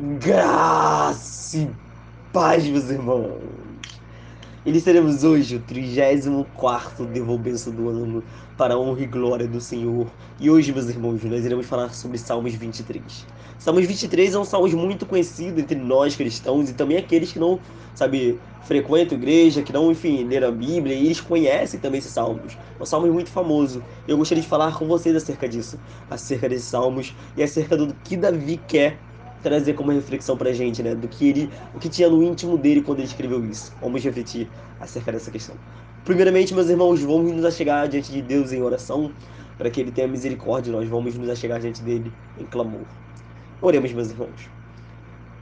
Graça e paz, meus irmãos. Iniciaremos hoje o 34º Devolvença do ano para a honra e glória do Senhor. E hoje, meus irmãos, nós iremos falar sobre Salmos 23. Salmos 23 é um salmo muito conhecido entre nós cristãos e também aqueles que não, sabe, frequentam a igreja, que não, enfim, leram a Bíblia, e eles conhecem também esses salmos. É um salmo muito famoso. Eu gostaria de falar com vocês acerca desses salmos e acerca do que Davi quer trazer como reflexão pra gente, né? O que tinha no íntimo dele quando ele escreveu isso. Vamos refletir acerca dessa questão. Primeiramente, meus irmãos, vamos nos achegar diante de Deus em oração, para que Ele tenha misericórdia. Nós vamos nos achegar diante dele em clamor. Oremos, meus irmãos.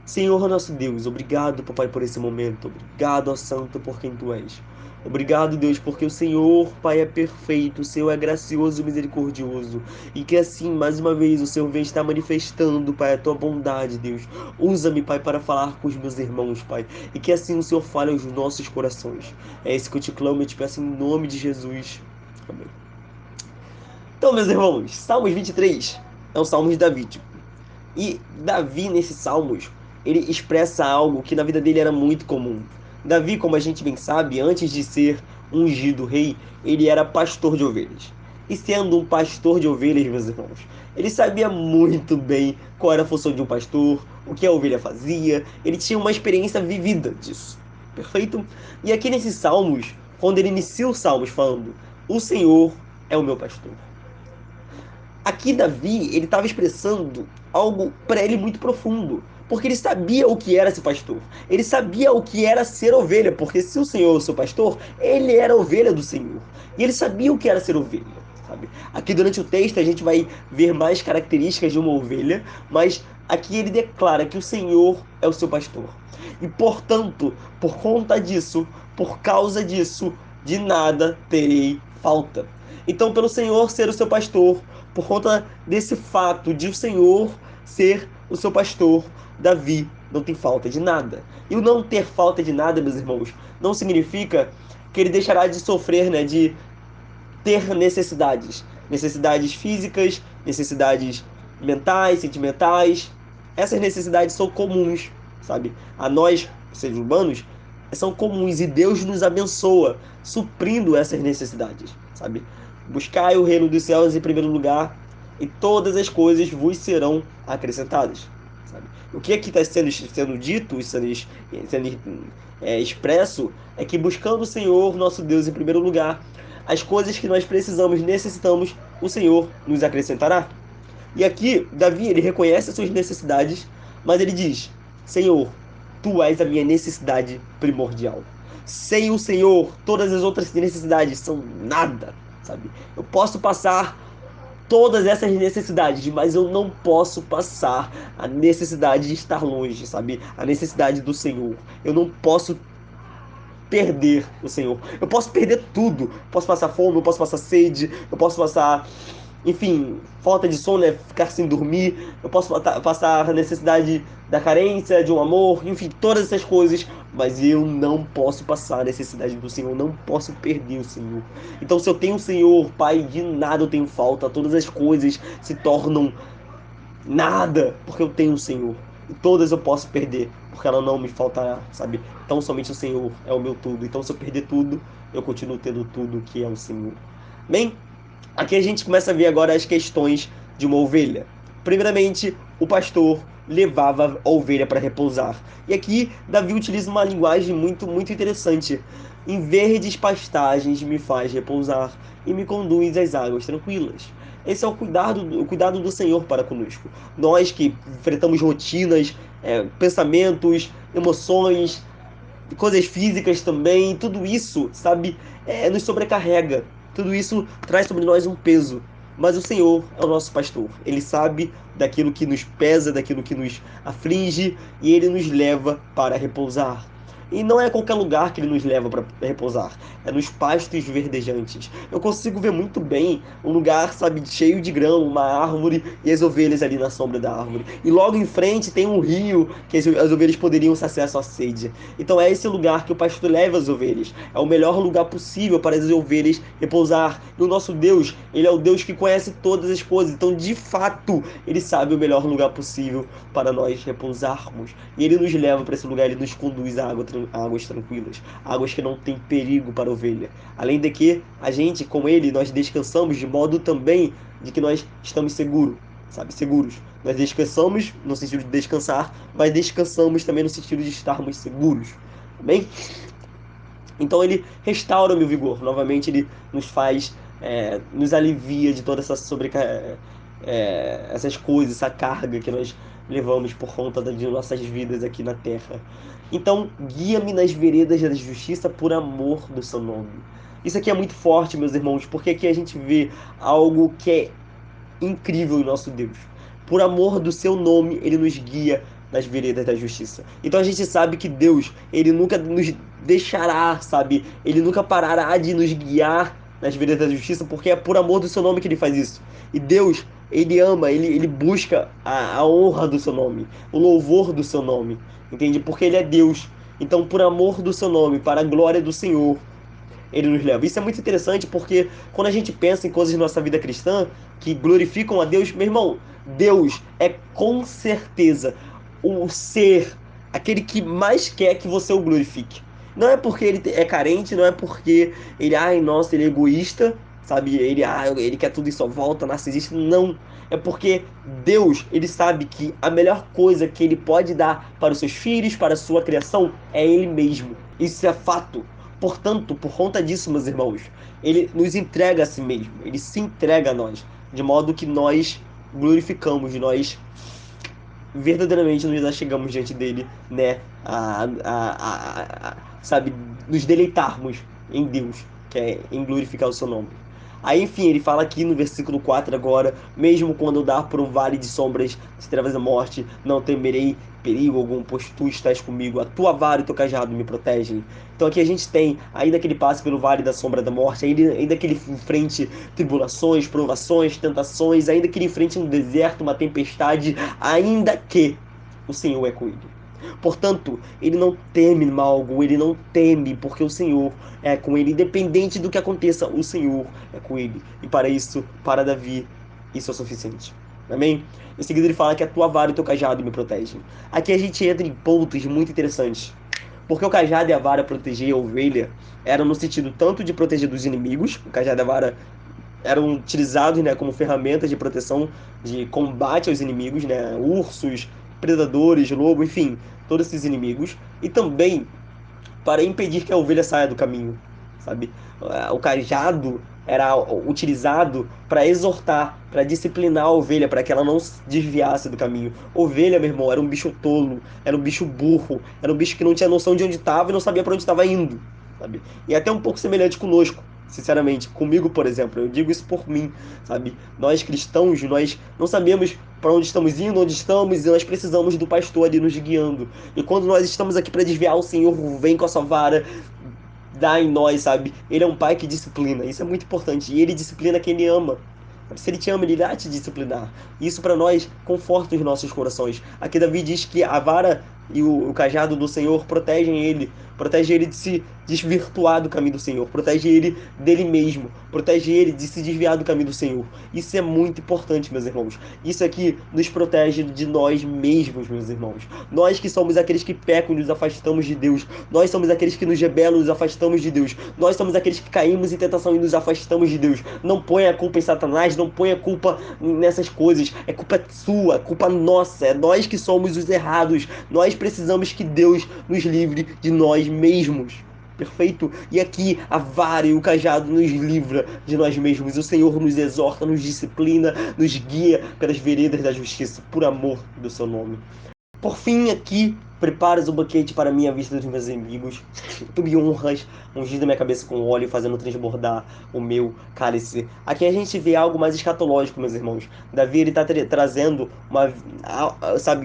Senhor nosso Deus, obrigado, papai, por esse momento. Obrigado, ó Santo, por quem tu és. Obrigado, Deus, porque o Senhor, Pai, é perfeito, o Senhor é gracioso e misericordioso. E que assim, mais uma vez, o Senhor vem estar manifestando, Pai, a tua bondade, Deus. Usa-me, Pai, para falar com os meus irmãos, Pai. E que assim o Senhor fale aos nossos corações. É isso que eu te clamo e te peço em nome de Jesus. Amém. Então, meus irmãos, Salmos 23 é um salmo de Davi. E Davi, nesses salmos, ele expressa algo que na vida dele era muito comum. Davi, como a gente bem sabe, antes de ser ungido rei, ele era pastor de ovelhas. E sendo um pastor de ovelhas, meus irmãos, ele sabia muito bem qual era a função de um pastor, o que a ovelha fazia, ele tinha uma experiência vivida disso. Perfeito? E aqui nesses salmos, quando ele inicia os salmos falando: O Senhor é o meu pastor. Aqui Davi, ele estava expressando algo para ele muito profundo, porque ele sabia o que era ser pastor. Ele sabia o que era ser ovelha, porque se o Senhor é o seu pastor, ele era ovelha do Senhor. E ele sabia o que era ser ovelha, sabe? Aqui durante o texto a gente vai ver mais características de uma ovelha, mas aqui ele declara que o Senhor é o seu pastor. E portanto, por conta disso, por causa disso, de nada terei falta. Então, pelo Senhor ser o seu pastor, por conta desse fato de o Senhor ser o seu pastor, Davi não tem falta de nada. E o não ter falta de nada, meus irmãos, não significa que ele deixará de sofrer, né, de ter necessidades, necessidades físicas, necessidades mentais, sentimentais. Essas necessidades são comuns, sabe? A nós, seres humanos, são comuns e Deus nos abençoa suprindo essas necessidades, sabe? Buscai o reino dos céus em primeiro lugar e todas as coisas vos serão acrescentadas, sabe? O que aqui está sendo dito, sendo expresso, é que buscando o Senhor, nosso Deus, em primeiro lugar, as coisas que nós precisamos, necessitamos, o Senhor nos acrescentará. E aqui, Davi, ele reconhece as suas necessidades, mas ele diz: Senhor, tu és a minha necessidade primordial. Sem o Senhor, todas as outras necessidades são nada, sabe? Eu posso passar todas essas necessidades, mas eu não posso passar a necessidade de estar longe, sabe? A necessidade do Senhor. Eu não posso perder o Senhor. Eu posso perder tudo. Posso passar fome, eu posso passar sede, eu posso passar, enfim, falta de sono, né? Ficar sem dormir. Eu posso passar a necessidade da carência, de um amor, enfim, todas essas coisas. Mas eu não posso passar a necessidade do Senhor. Eu não posso perder o Senhor. Então, se eu tenho o Senhor, Pai, de nada eu tenho falta. Todas as coisas se tornam nada, porque eu tenho o Senhor. E todas eu posso perder, porque ela não me faltará, sabe? Então somente o Senhor é o meu tudo. Então se eu perder tudo, eu continuo tendo tudo que é o Senhor. Bem, aqui a gente começa a ver agora as questões de uma ovelha. Primeiramente, o pastor levava a ovelha para repousar. E aqui Davi utiliza uma linguagem muito interessante. Em verdes pastagens me faz repousar e me conduz às águas tranquilas. Esse é o cuidado do Senhor para conosco. Nós que enfrentamos rotinas, pensamentos, emoções, coisas físicas também, tudo isso, sabe, nos sobrecarrega. Tudo isso traz sobre nós um peso. Mas o Senhor é o nosso pastor. Ele sabe daquilo que nos pesa, daquilo que nos aflige, e ele nos leva para repousar. E não é qualquer lugar que ele nos leva para repousar, é nos pastos verdejantes. Eu consigo ver muito bem um lugar, sabe, cheio de grama, uma árvore e as ovelhas ali na sombra da árvore. E logo em frente tem um rio que as ovelhas poderiam ter acesso à sede. Então é esse lugar que o pastor leva as ovelhas. É o melhor lugar possível para as ovelhas repousar. E o nosso Deus, ele é o Deus que conhece todas as coisas. Então, de fato, ele sabe o melhor lugar possível para nós repousarmos. E ele nos leva para esse lugar, ele nos conduz a águas tranquilas, águas que não tem perigo para a ovelha. Além de que a gente, com ele, nós descansamos de modo também de que nós estamos seguros, sabe, seguros. Nós descansamos no sentido de descansar, mas descansamos também no sentido de estarmos seguros. Amém? Então ele restaura o meu vigor. Novamente ele nos faz, nos alivia de toda essa essas coisas, essa carga que nós levamos por conta de nossas vidas aqui na terra. Então, guia-me nas veredas da justiça por amor do seu nome. Isso aqui é muito forte, meus irmãos, porque aqui a gente vê algo que é incrível em nosso Deus. Por amor do seu nome, ele nos guia nas veredas da justiça. Então a gente sabe que Deus, ele nunca nos deixará, sabe? Ele nunca parará de nos guiar nas veredas da justiça, porque é por amor do seu nome que ele faz isso. E Deus, ele ama, ele busca a honra do seu nome, o louvor do seu nome, entende? Porque ele é Deus. Então, por amor do seu nome, para a glória do Senhor, ele nos leva. Isso é muito interessante porque quando a gente pensa em coisas de nossa vida cristã que glorificam a Deus, meu irmão, Deus é com certeza o ser, aquele que mais quer que você o glorifique. Não é porque ele é carente, não é porque ele, ai, nossa, ele é egoísta, sabe? Ele quer tudo e só volta, narcisista. Não. É porque Deus, ele sabe que a melhor coisa que ele pode dar para os seus filhos, para a sua criação, é ele mesmo. Isso é fato. Portanto, por conta disso, meus irmãos, ele nos entrega a si mesmo, ele se entrega a nós, de modo que nós glorificamos, nós verdadeiramente nos achegamos diante dele, né, sabe, nos deleitarmos em Deus, que é em glorificar o seu nome. Aí, enfim, ele fala aqui no versículo 4 agora: mesmo quando eu dar por um vale de sombras de trevas da morte, não temerei perigo algum, pois tu estás comigo, a tua vara e o teu cajado me protegem. Então aqui a gente tem, ainda que ele passe pelo vale da sombra da morte, ainda que ele enfrente tribulações, provações, tentações, ainda que ele enfrente um deserto, uma tempestade, ainda que o Senhor é com ele. Portanto, ele não teme mal algum, ele não teme, porque o Senhor é com ele. Independente do que aconteça, o Senhor é com ele. E para isso, para Davi, isso é o suficiente. Amém? Em seguida ele fala que a tua vara e o teu cajado me protegem. Aqui a gente entra em pontos muito interessantes. Porque o cajado e a vara proteger a ovelha eram no sentido tanto de proteger dos inimigos, o cajado e a vara eram utilizados, né, como ferramentas de proteção, de combate aos inimigos, né, ursos, predadores, lobo, enfim, todos esses inimigos, e também para impedir que a ovelha saia do caminho, sabe? O cajado era utilizado para exortar, para disciplinar a ovelha, para que ela não se desviasse do caminho. Ovelha, meu irmão, era um bicho tolo, era um bicho burro, era um bicho que não tinha noção de onde estava e não sabia para onde estava indo, sabe? E é até um pouco semelhante conosco. Sinceramente, comigo, por exemplo, eu digo isso por mim, sabe? Nós cristãos, nós não sabemos para onde estamos indo, onde estamos, e nós precisamos do pastor ali nos guiando. E quando nós estamos aqui para desviar, o Senhor vem com a sua vara, dá em nós, sabe? Ele é um pai que disciplina, isso é muito importante. E ele disciplina quem ele ama. Se ele te ama, ele irá te disciplinar. Isso para nós conforta os nossos corações. Aqui Davi diz que a vara e o cajado do Senhor protegem ele, protege ele de se desvirtuar do caminho do Senhor, protege ele dele mesmo, protege ele de se desviar do caminho do Senhor. Isso é muito importante, meus irmãos. Isso aqui nos protege de nós mesmos, meus irmãos. Nós que somos aqueles que pecam e nos afastamos de Deus. Nós somos aqueles que nos rebelam e nos afastamos de Deus. Nós somos aqueles que caímos em tentação e nos afastamos de Deus. Não ponha a culpa em Satanás, não ponha a culpa nessas coisas. É culpa sua, é culpa nossa. É nós que somos os errados. Nós precisamos que Deus nos livre de nós mesmos. Perfeito? E aqui a vara e o cajado nos livra de nós mesmos. O Senhor nos exorta, nos disciplina, nos guia pelas veredas da justiça, por amor do seu nome. Por fim, aqui, preparas o banquete para mim à vista dos meus inimigos. Tu me honras, ungindo minha cabeça com óleo, fazendo transbordar o meu cálice. Aqui a gente vê algo mais escatológico, meus irmãos. Davi, ele está trazendo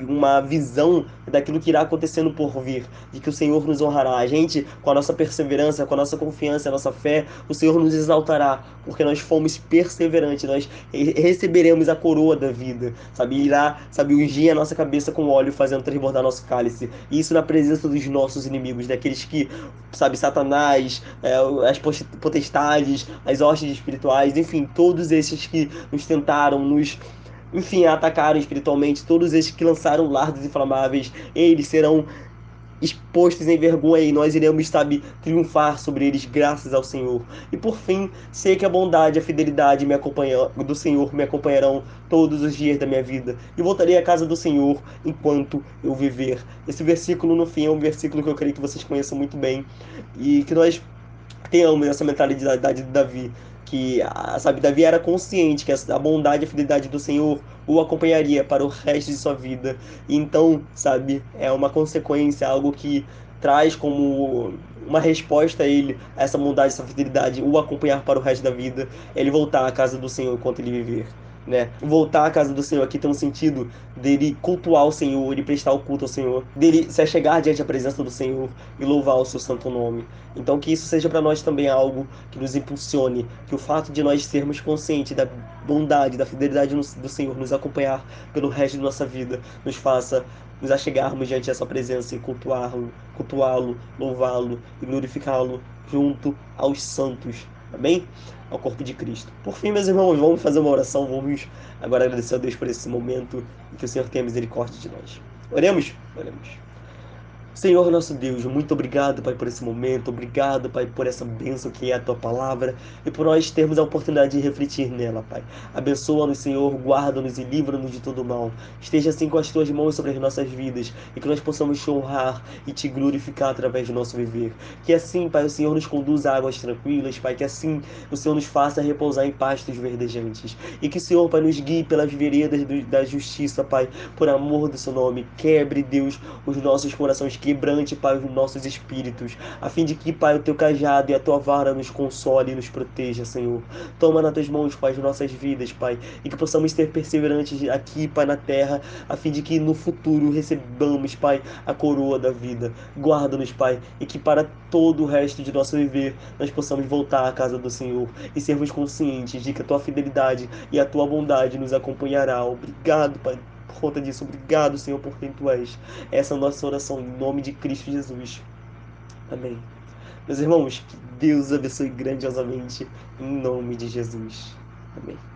uma visão daquilo que irá acontecendo por vir, de que o Senhor nos honrará. A gente, com a nossa perseverança, com a nossa confiança, a nossa fé, o Senhor nos exaltará, porque nós fomos perseverantes, nós receberemos a coroa da vida, sabe? Irá, sabe, ungir a nossa cabeça com óleo, fazendo transbordar nosso cálice. E isso na presença dos nossos inimigos, daqueles que, sabe, Satanás, as potestades, as hostes espirituais, enfim, todos esses que nos tentaram, enfim, atacaram espiritualmente, todos esses que lançaram dardos inflamáveis, eles serão expostos em vergonha e nós iremos, sabe, triunfar sobre eles graças ao Senhor. E por fim, sei que a bondade e a fidelidade do Senhor me acompanharão todos os dias da minha vida e voltarei à casa do Senhor enquanto eu viver. Esse versículo no fim é um versículo que eu creio que vocês conheçam muito bem e que nós tenhamos essa mentalidade de Davi, que, sabe, Davi era consciente que a bondade e a fidelidade do Senhor o acompanharia para o resto de sua vida. E então, sabe, é uma consequência, algo que traz como uma resposta a ele, a essa bondade, essa fidelidade, o acompanhar para o resto da vida, ele voltar à casa do Senhor enquanto ele viver. Né? Voltar à casa do Senhor aqui tem um sentido dele cultuar o Senhor, ele prestar o culto ao Senhor, dele se achegar diante da presença do Senhor e louvar o seu santo nome. Então que isso seja para nós também algo que nos impulsione, que o fato de nós sermos conscientes da bondade, da fidelidade do Senhor nos acompanhar pelo resto da nossa vida, nos faça nos achegarmos diante dessa presença e cultuá-lo, louvá-lo e glorificá-lo junto aos santos. Amém? Ao corpo de Cristo. Por fim, meus irmãos, vamos fazer uma oração, vamos agora agradecer a Deus por esse momento e que o Senhor tenha misericórdia de nós. Oremos? Oremos. Senhor nosso Deus, muito obrigado, Pai, por esse momento, obrigado, Pai, por essa bênção que é a Tua Palavra e por nós termos a oportunidade de refletir nela, Pai. Abençoa-nos, Senhor, guarda-nos e livra-nos de todo mal. Esteja assim com as Tuas mãos sobre as nossas vidas e que nós possamos te honrar e te glorificar através do nosso viver. Que assim, Pai, o Senhor nos conduza a águas tranquilas, Pai, que assim o Senhor nos faça repousar em pastos verdejantes e que o Senhor, Pai, nos guie pelas veredas da justiça, Pai, por amor do Seu nome. Quebre, Deus, os nossos corações, quebrante, Pai, os nossos espíritos, a fim de que, Pai, o Teu cajado e a Tua vara nos console e nos proteja, Senhor. Toma nas Tuas mãos, Pai, as nossas vidas, Pai, e que possamos ser perseverantes aqui, Pai, na terra, a fim de que no futuro recebamos, Pai, a coroa da vida. Guarda-nos, Pai, e que para todo o resto de nosso viver nós possamos voltar à casa do Senhor e sermos conscientes de que a Tua fidelidade e a Tua bondade nos acompanhará. Obrigado, Pai, por conta disso. Obrigado, Senhor, por quem Tu és. Essa é a nossa oração em nome de Cristo Jesus. Amém. Meus irmãos, que Deus abençoe grandiosamente em nome de Jesus. Amém.